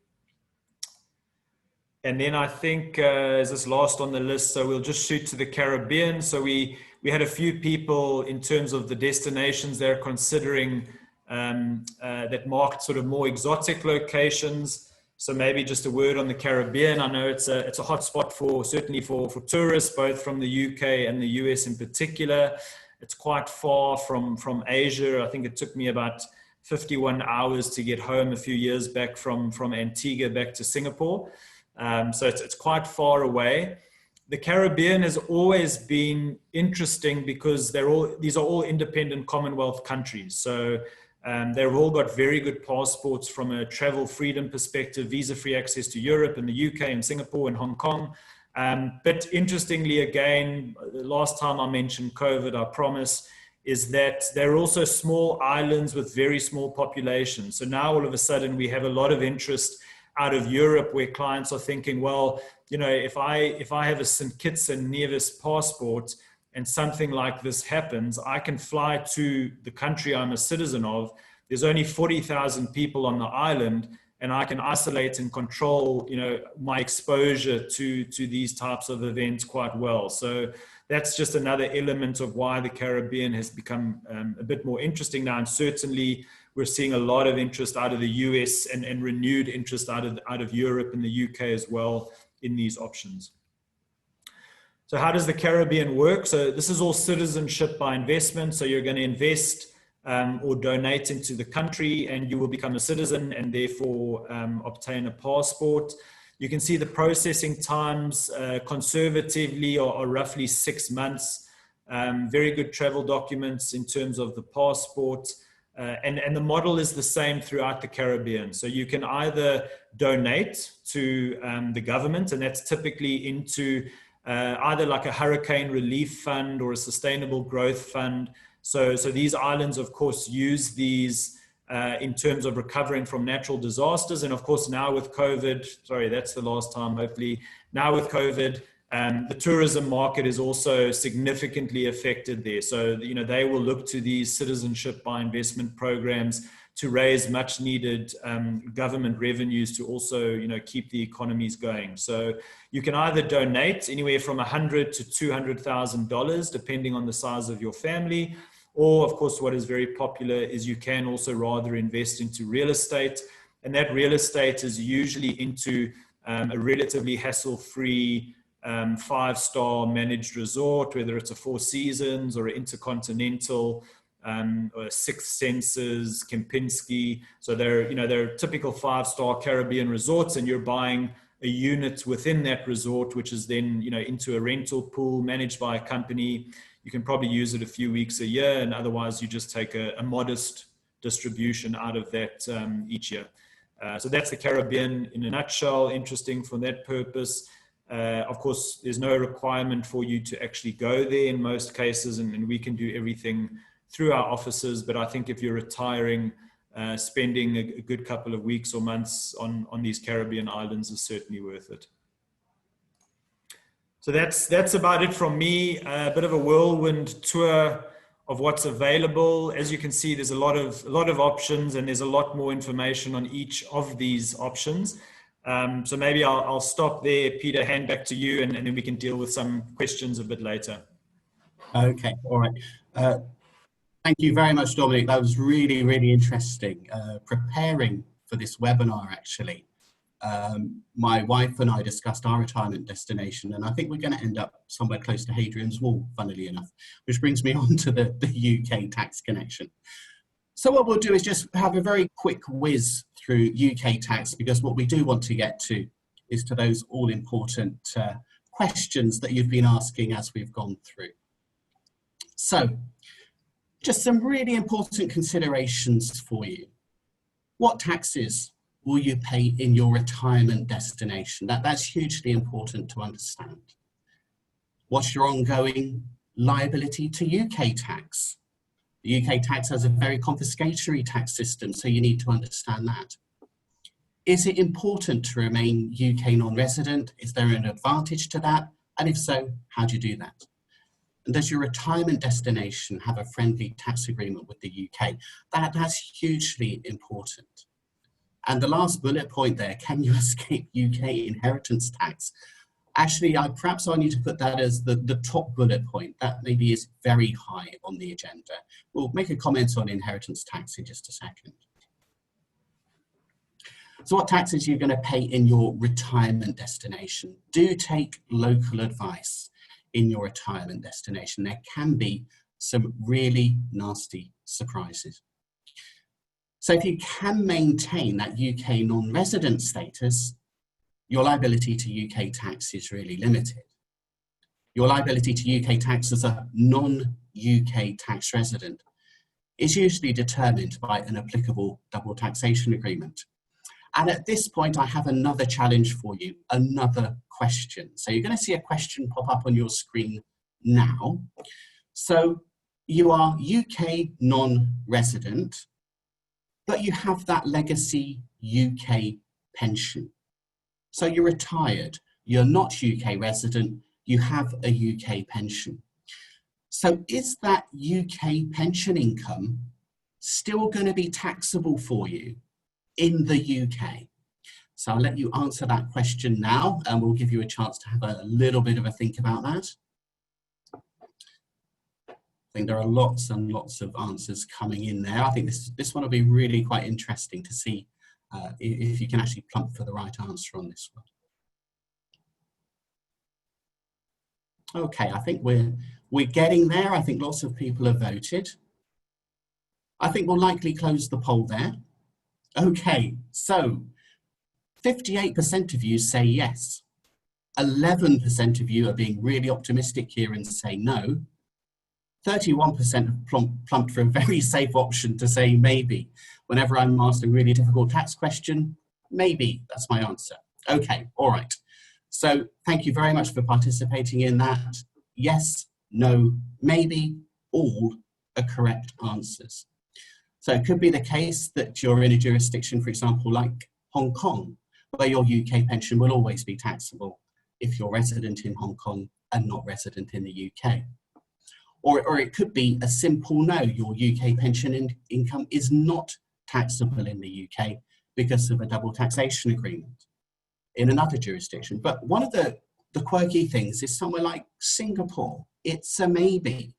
And then I think is this last on the list, so we'll just shoot to the Caribbean. So we had a few people in terms of the destinations they're considering that marked sort of more exotic locations. So maybe just a word on the Caribbean. I know it's a hot spot certainly for tourists, both from the UK and the US in particular. It's quite far from Asia. I think it took me about 51 hours to get home a few years back from Antigua back to Singapore. So it's quite far away. The Caribbean has always been interesting because these are all independent Commonwealth countries. So they've all got very good passports from a travel freedom perspective, visa-free access to Europe and the UK and Singapore and Hong Kong. But interestingly, again, the last time I mentioned COVID, I promise, is that they're also small islands with very small populations. So now all of a sudden we have a lot of interest out of Europe where clients are thinking, well, if I have a St. Kitts and Nevis passport and something like this happens, I can fly to the country I'm a citizen of. There's only 40,000 people on the island, and I can isolate and control, my exposure to these types of events quite well. So that's just another element of why the Caribbean has become a bit more interesting now. And certainly we're seeing a lot of interest out of the US and renewed interest out of Europe and the UK as well in these options. So how does the Caribbean work? So this is all citizenship by investment. So you're going to invest or donate into the country, and you will become a citizen and therefore obtain a passport. You can see the processing times conservatively are roughly 6 months. Very good travel documents in terms of the passport. And the model is the same throughout the Caribbean. So you can either donate to the government, and that's typically into either like a hurricane relief fund or a sustainable growth fund. So these islands, of course, use these in terms of recovering from natural disasters. And of course, now with COVID, sorry, that's the last time, hopefully. Now with COVID, the tourism market is also significantly affected there. So, they will look to these citizenship by investment programs to raise much needed government revenues to also, keep the economies going. So you can either donate anywhere from $100,000 to $200,000, depending on the size of your family. Or, of course, what is very popular is you can also rather invest into real estate. And that real estate is usually into a relatively hassle-free 5-star managed resort, whether it's a Four Seasons or an Intercontinental, or Six Senses, Kempinski. So they're typical 5-star Caribbean resorts, and you're buying a unit within that resort, which is then, into a rental pool managed by a company. You can probably use it a few weeks a year, and otherwise you just take a modest distribution out of that each year. So that's the Caribbean in a nutshell, interesting for that purpose. Of course, there's no requirement for you to actually go there in most cases, and we can do everything through our offices. But I think if you're retiring, spending a good couple of weeks or months on these Caribbean islands is certainly worth it. So that's about it from me. A bit of a whirlwind tour of what's available. As you can see, there's a lot of options, and there's a lot more information on each of these options. So maybe I'll stop there, Peter, hand back to you, and then we can deal with some questions a bit later. Okay, all right. Thank you very much, Dominic. That was really, really interesting. Preparing for this webinar, actually, my wife and I discussed our retirement destination, and I think we're going to end up somewhere close to Hadrian's Wall, funnily enough, which brings me on to the UK tax connection. So what we'll do is just have a very quick whiz through UK tax, because what we do want to get to is to those all-important questions that you've been asking as we've gone through. So just some really important considerations for you. What taxes will you pay in your retirement destination? That's hugely important to understand. What's your ongoing liability to UK tax? The UK tax has a very confiscatory tax system, so you need to understand that. Is it important to remain UK non-resident? Is there an advantage to that? And if so, how do you do that? And does your retirement destination have a friendly tax agreement with the UK? That's hugely important. And the last bullet point there, can you escape UK inheritance tax? Actually, perhaps I need to put that as the top bullet point. That maybe is very high on the agenda. We'll make a comment on inheritance tax in just a second. So what taxes are you going to pay in your retirement destination? Do take local advice in your retirement destination. There can be some really nasty surprises. So if you can maintain that UK non-resident status, your liability to UK tax is really limited. Your liability to UK tax as a non-UK tax resident is usually determined by an applicable double taxation agreement. And at this point, I have another challenge for you, another question. So you're going to see a question pop up on your screen now. So you are UK non-resident, but you have that legacy UK pension. So you're retired, you're not UK resident, you have a UK pension. So is that UK pension income still going to be taxable for you in the UK? So I'll let you answer that question now, and we'll give you a chance to have a little bit of a think about that. I think there are lots and lots of answers coming in there. I think this one will be really quite interesting to see if you can actually plump for the right answer on this one. Okay, I think we're getting there. I think lots of people have voted. I think we'll likely close the poll there. Okay, so 58% of you say yes. 11% of you are being really optimistic here and say no. 31% have plumped for a very safe option to say maybe. Whenever I'm asked a really difficult tax question, maybe, that's my answer. Okay, all right. So thank you very much for participating in that. Yes, no, maybe, all are correct answers. So it could be the case that you're in a jurisdiction, for example, like Hong Kong, where your UK pension will always be taxable if you're resident in Hong Kong and not resident in the UK. Or it could be a simple no, your UK pension income is not taxable in the UK because of a double taxation agreement in another jurisdiction. But one of the quirky things is somewhere like Singapore. It's a maybe.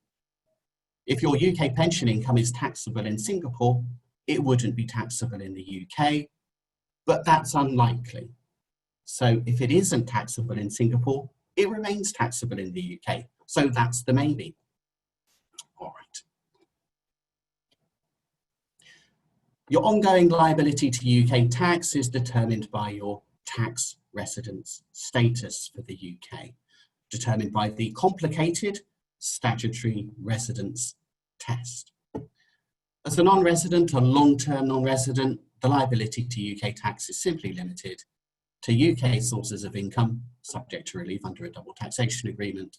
If your UK pension income is taxable in Singapore, it wouldn't be taxable in the UK, but that's unlikely. So if it isn't taxable in Singapore, it remains taxable in the UK. So that's the maybe. All right. Your ongoing liability to UK tax is determined by your tax residence status for the UK, determined by the complicated statutory residence test. As a non-resident or long-term non-resident, the liability to UK tax is simply limited to UK sources of income, subject to relief under a double taxation agreement,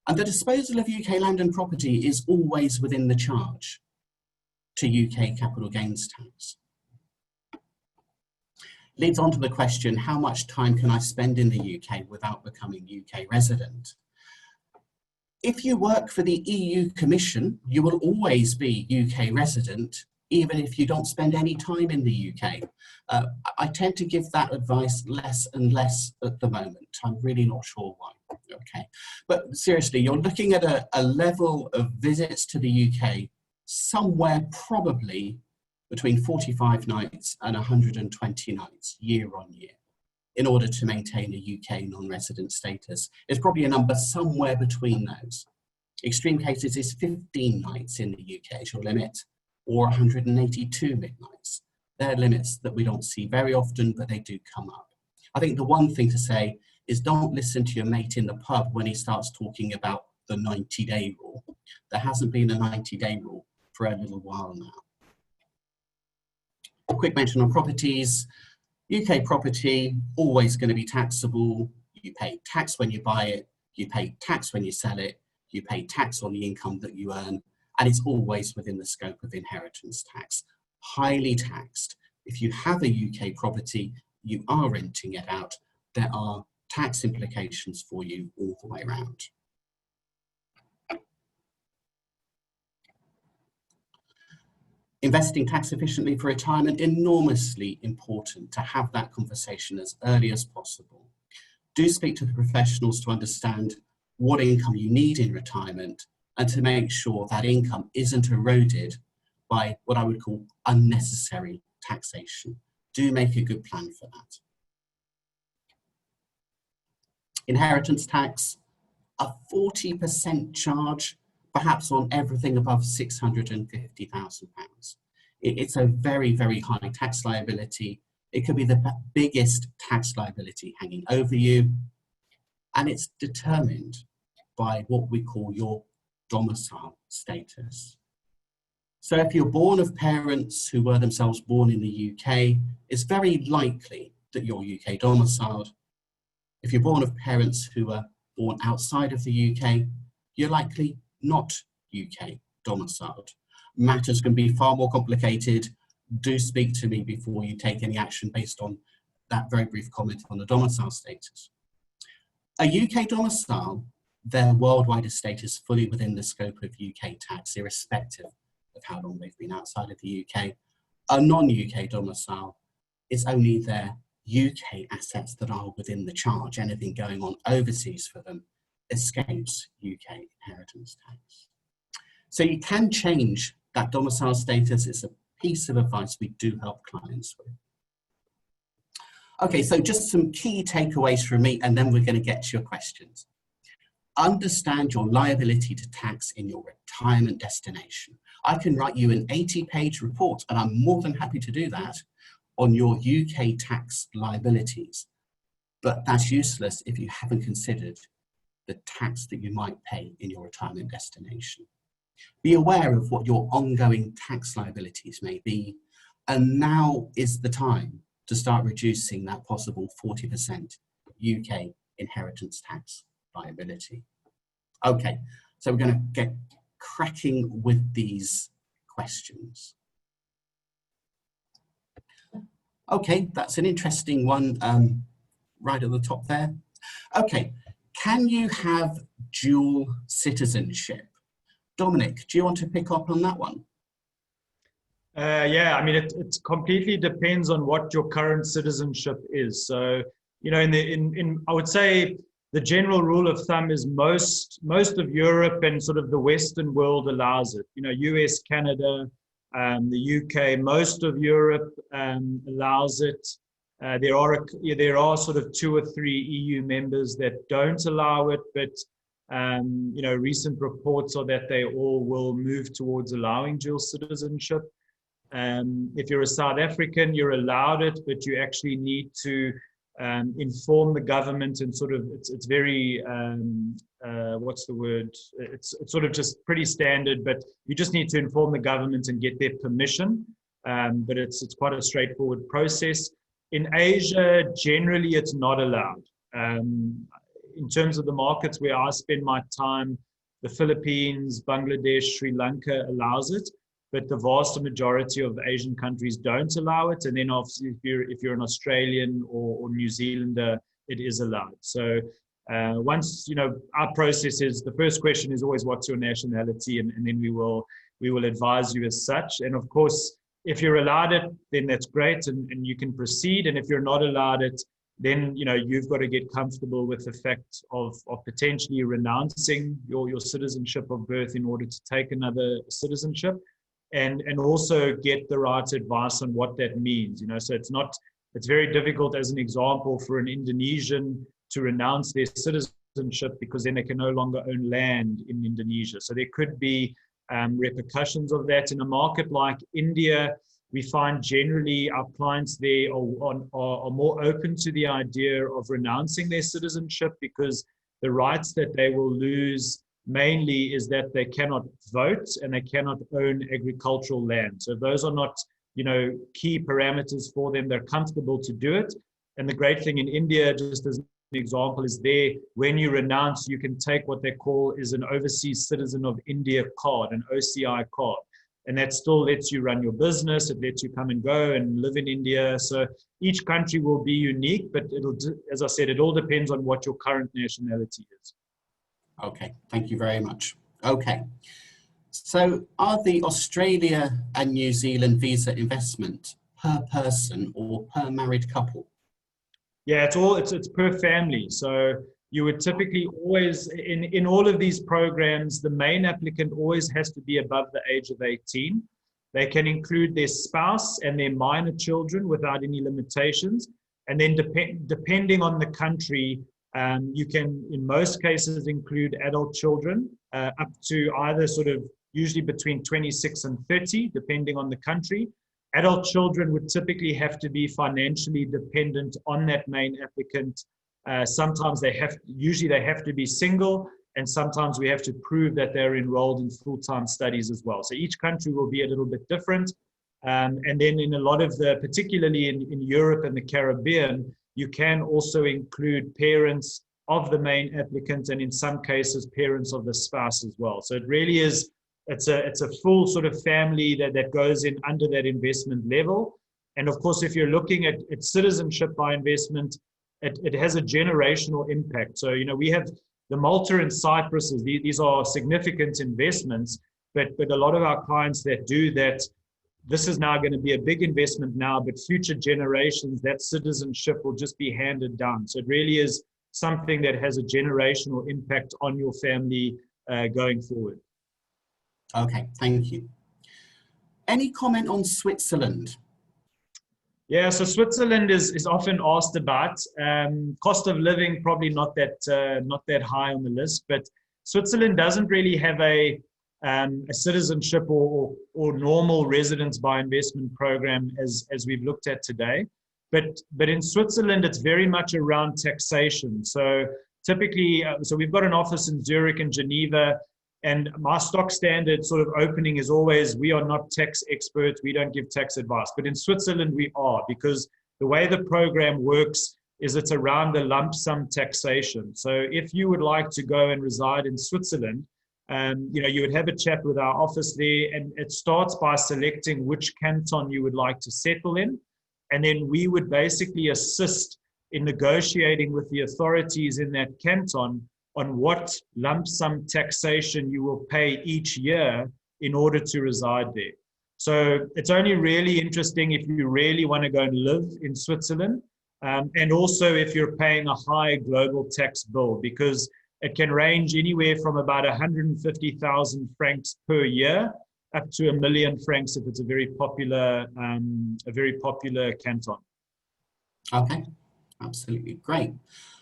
and the disposal of UK land and property is always within the charge to UK capital gains tax. Leads on to the question, how much time can I spend in the UK without becoming UK resident? If you work for the EU Commission, you will always be UK resident, even if you don't spend any time in the UK. I tend to give that advice less and less at the moment. I'm really not sure why. Okay, but seriously, you're looking at a level of visits to the UK somewhere probably between 45 nights and 120 nights year on year in order to maintain a UK non-resident status. It's probably a number somewhere between those. Extreme cases is 15 nights in the UK is your limit, or 182 midnights. They're limits that we don't see very often, but they do come up. I think the one thing to say is don't listen to your mate in the pub when he starts talking about the 90-day rule. There hasn't been a 90-day rule for a little while now. A quick mention on properties. UK property, always going to be taxable. You pay tax when you buy it, you pay tax when you sell it, you pay tax on the income that you earn, and it's always within the scope of inheritance tax. Highly taxed. If you have a UK property, you are renting it out, there are tax implications for you all the way around. Investing tax efficiently for retirement, enormously important to have that conversation as early as possible. Do speak to the professionals to understand what income you need in retirement and to make sure that income isn't eroded by what I would call unnecessary taxation. Do make a good plan for that. Inheritance tax, a 40% charge, perhaps on everything above £650,000. It's a very, very high tax liability. It could be the biggest tax liability hanging over you, and it's determined by what we call your domicile status. So if you're born of parents who were themselves born in the UK, it's very likely that you're UK domiciled. If you're born of parents who were born outside of the UK, you're likely not UK domiciled. Matters can be far more complicated. Do speak to me before you take any action based on that very brief comment on the domicile status. A UK domicile, their worldwide estate is fully within the scope of UK tax, irrespective of how long they've been outside of the UK. A non-UK domicile, it's only their UK assets that are within the charge. Anything going on overseas for them escapes UK inheritance tax. So you can change that domicile status. It's a piece of advice we do help clients with. Okay, so just some key takeaways from me, and then we're going to get to your questions. Understand your liability to tax in your retirement destination. I can write you an 80-page report, and I'm more than happy to do that, on your UK tax liabilities, but that's useless if you haven't considered the tax that you might pay in your retirement destination. Be aware of what your ongoing tax liabilities may be, and now is the time to start reducing that possible 40% UK inheritance tax liability. Okay, so we're going to get cracking with these questions. Okay, that's an interesting one right at the top there. Okay, can you have dual citizenship? Dominic, do you want to pick up on that one? Yeah, I mean, it completely depends on what your current citizenship is. So, you know, I would say the general rule of thumb is most of Europe and sort of the Western world allows it. You know, US, Canada, the UK, most of Europe allows it. There are sort of 2 or 3 EU members that don't allow it, but you know, recent reports are that they all will move towards allowing dual citizenship. If you're a South African, you're allowed it, but you actually need to inform the government, and sort of it's very what's the word? It's sort of just pretty standard, but you just need to inform the government and get their permission. But it's quite a straightforward process. In Asia, generally, it's not allowed. In terms of the markets where I spend my time, the Philippines, Bangladesh, Sri Lanka allows it, but the vast majority of Asian countries don't allow it. And then obviously, if you're an Australian or New Zealander, it is allowed. So once, you know, our process is, the first question is always, what's your nationality? And then we will advise you as such. And of course, if you're allowed it, then that's great, and you can proceed. And if you're not allowed it, then, you know, you've got to get comfortable with the fact of potentially renouncing your citizenship of birth in order to take another citizenship, and also get the right advice on what that means. You know, so it's very difficult, as an example, for an Indonesian to renounce their citizenship because then they can no longer own land in Indonesia. So there could be repercussions of that. In a market like India, we find generally our clients there are more open to the idea of renouncing their citizenship, because the rights that they will lose mainly is that they cannot vote and they cannot own agricultural land. So those are not, you know, key parameters for them. They're comfortable to do it. And the great thing in India, just as an example, is there, when you renounce, you can take what they call is an Overseas Citizen of India card, an OCI card. And that still lets you run your business. It lets you come and go and live in India. So each country will be unique, but it'll, as I said, it all depends on what your current nationality is. Okay, thank you very much. Okay, so are the Australia and New Zealand visa investment per person or per married couple? Yeah, it's per family. So you would typically always, in all of these programs, the main applicant always has to be above the age of 18. They can include their spouse and their minor children without any limitations. And then depending on the country, you can, in most cases, include adult children up to either sort of usually between 26 and 30, depending on the country. Adult children would typically have to be financially dependent on that main applicant. Sometimes usually they have to be single, and sometimes we have to prove that they're enrolled in full-time studies as well. So each country will be a little bit different. And then in a lot of particularly in Europe and the Caribbean, you can also include parents of the main applicant, and in some cases, parents of the spouse as well. So it really is, it's a full sort of family that goes in under that investment level. And of course, if you're looking at citizenship by investment, it has a generational impact. So, you know, we have the Malta and Cyprus, these are significant investments, but a lot of our clients that do that, this is now going to be a big investment now, but future generations, that citizenship will just be handed down. So it really is something that has a generational impact on your family going forward. Okay, thank you. Any comment on Switzerland? Yeah, so Switzerland is often asked about. Cost of living probably not that high on the list, but Switzerland doesn't really have a a citizenship or normal residence by investment program as we've looked at today. But in Switzerland, it's very much around taxation. So typically, so we've got an office in Zurich and Geneva, and my stock standard sort of opening is always, we are not tax experts, we don't give tax advice. But in Switzerland, we are, because the way the program works is it's around the lump sum taxation. So if you would like to go and reside in Switzerland, you would have a chat with our office there, and it starts by selecting which canton you would like to settle in. And then we would basically assist in negotiating with the authorities in that canton on what lump sum taxation you will pay each year in order to reside there. So it's only really interesting if you really want to go and live in Switzerland, and also if you're paying a high global tax bill, because it can range anywhere from about 150,000 francs per year up to 1 million francs if it's a very popular canton. Okay, absolutely great.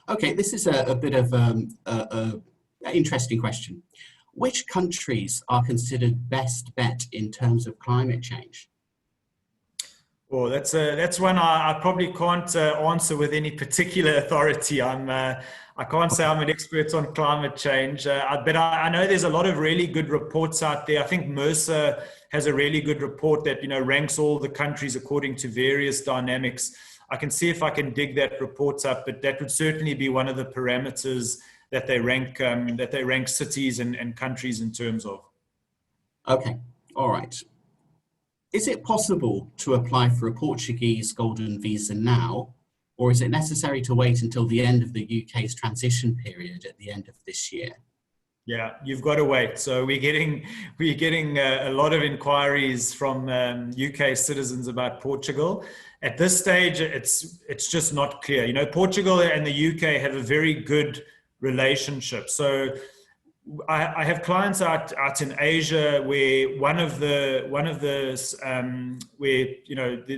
Okay, this is a bit of an interesting question. Which countries are considered best bet in terms of climate change? Well, that's one I probably can't answer with any particular authority. I can't say I'm an expert on climate change, but I know there's a lot of really good reports out there. I think Mercer has a really good report that ranks all the countries according to various dynamics. I can see if I can dig that report up, but that would certainly be one of the parameters that they rank cities and countries in terms of. Okay, all right. Is it possible to apply for a Portuguese golden visa now, or is it necessary to wait until the end of the UK's transition period at the end of this year? Yeah, you've got to wait. So we're getting a lot of inquiries from UK citizens about Portugal. At this stage, it's just not clear. Portugal and the UK have a very good relationship. So I have clients out in Asia where the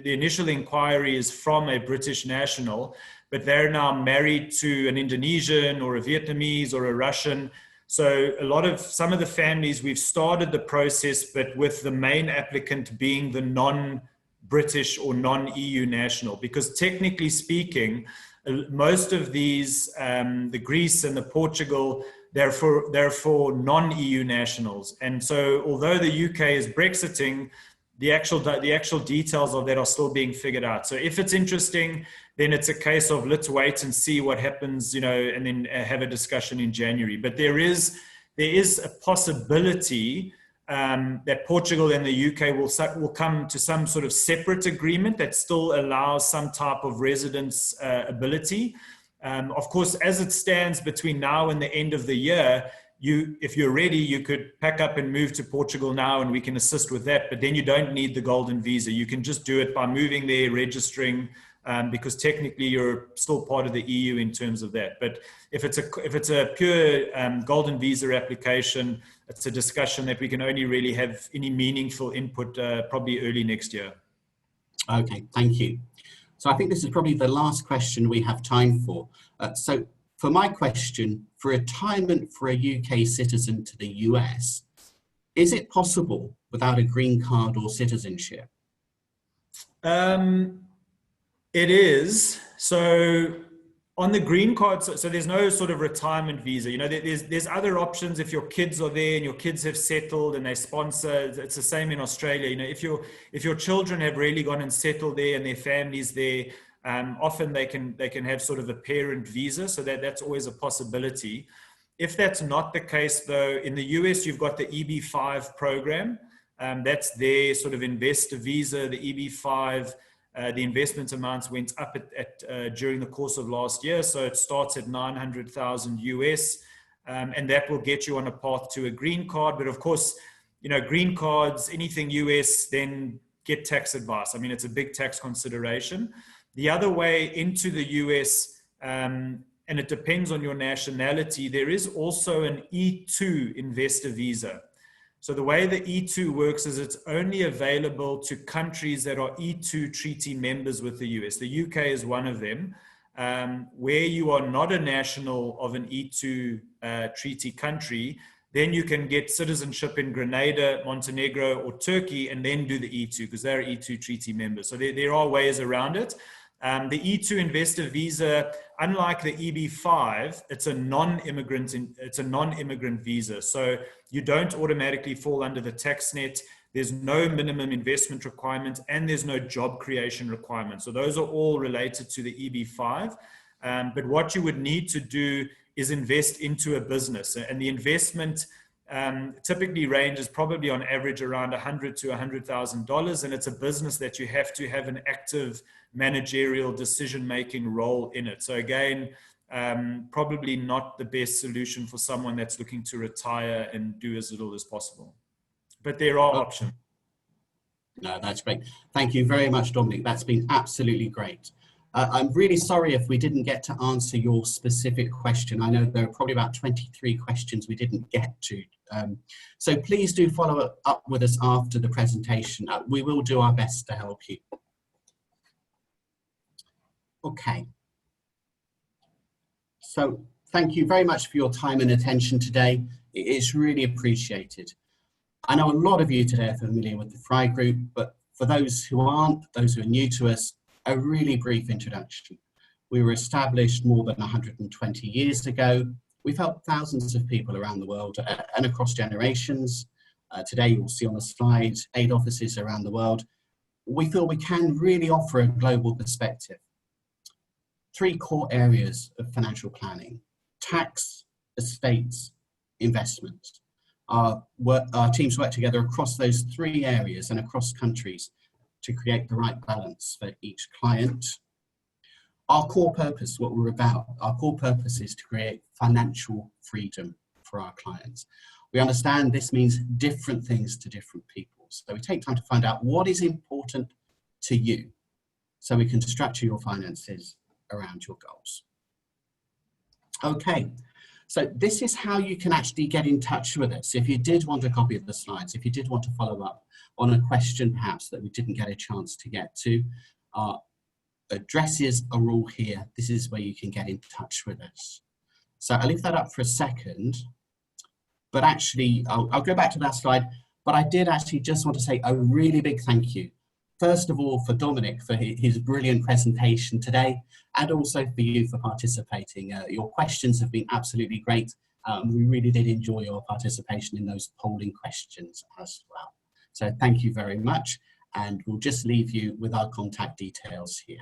initial inquiry is from a British national, but they're now married to an Indonesian or a Vietnamese or a Russian. So some of the families, we've started the process, but with the main applicant being the non-British or non-EU national, because technically speaking, most of these, the Greece and the Portugal, they're for non-EU nationals. And so although the UK is Brexiting, the actual details of that are still being figured out. So if it's interesting, then it's a case of let's wait and see what happens, and then have a discussion in January. But there is a possibility that Portugal and the UK will come to some sort of separate agreement that still allows some type of residence ability. Of course, as it stands between now and the end of the year, if you're ready, you could pack up and move to Portugal now, and we can assist with that. But then you don't need the golden visa. You can just do it by moving there, registering, because technically you're still part of the EU in terms of that. But if it's a pure golden visa application, it's a discussion that we can only really have any meaningful input probably early next year. Okay, thank you. So I think this is probably the last question we have time for. So for my question, for retirement for a UK citizen to the US, is it possible without a green card or citizenship? It is. So on the green card, so there's no sort of retirement visa. There's other options if your kids are there and your kids have settled and they sponsor. It's the same in Australia. If your children have really gone and settled there and their families there, often they can have sort of a parent visa. So that's always a possibility. If that's not the case, though, in the US, you've got the EB-5 program. That's their sort of investor visa, the EB-5. The investment amounts went up during the course of last year. So it starts at 900,000 US, and that will get you on a path to a green card. But of course, green cards, anything US, then get tax advice. I mean, it's a big tax consideration. The other way into the US, and it depends on your nationality, there is also an E2 investor visa. So the way the E2 works is it's only available to countries that are E2 treaty members with the US. The UK is one of them. Where you are not a national of an E2 treaty country, Then you can get citizenship in Grenada, Montenegro, or Turkey, and then do the E2 because they're E2 treaty members. So there are ways around it. The E2 investor visa, unlike the EB5, it's a non-immigrant visa. So you don't automatically fall under the tax net. There's no minimum investment requirement, and there's no job creation requirement. So those are all related to the EB5. But what you would need to do is invest into a business, and the investment typically ranges probably on average around $100,000 to $100,000, and it's a business that you have to have an active managerial decision-making role in it. So again, probably not the best solution for someone that's looking to retire and do as little as possible. But there are options. No, that's great. Thank you very much, Dominic. That's been absolutely great. I'm really sorry if we didn't get to answer your specific question. I know there are probably about 23 questions we didn't get to. So please do follow up with us after the presentation. We will do our best to help you. Okay. So thank you very much for your time and attention today. It's really appreciated. I know a lot of you today are familiar with the Fry Group, but for those who aren't, those who are new to us, a really brief introduction. We were established more than 120 years ago. We've helped thousands of people around the world and across generations. Today you'll see on the slide 8 offices around the world. We feel we can really offer a global perspective. 3 core areas of financial planning: tax, estates, investment. Our teams work together across those 3 areas and across countries to create the right balance for each client. Our core purpose, what we're about, our core purpose is to create financial freedom for our clients. We understand this means different things to different people. So we take time to find out what is important to you so we can structure your finances around your goals. Okay, so this is how you can actually get in touch with us. If you did want a copy of the slides, if you did want to follow up on a question perhaps that we didn't get a chance to get to, our addresses are all here. This is where you can get in touch with us. So I'll leave that up for a second, but actually I'll go back to that slide, but I did actually just want to say a really big thank you. First of all, for Dominic for his brilliant presentation today, and also for you for participating. Your questions have been absolutely great. We really did enjoy your participation in those polling questions as well. So thank you very much, and we'll just leave you with our contact details here.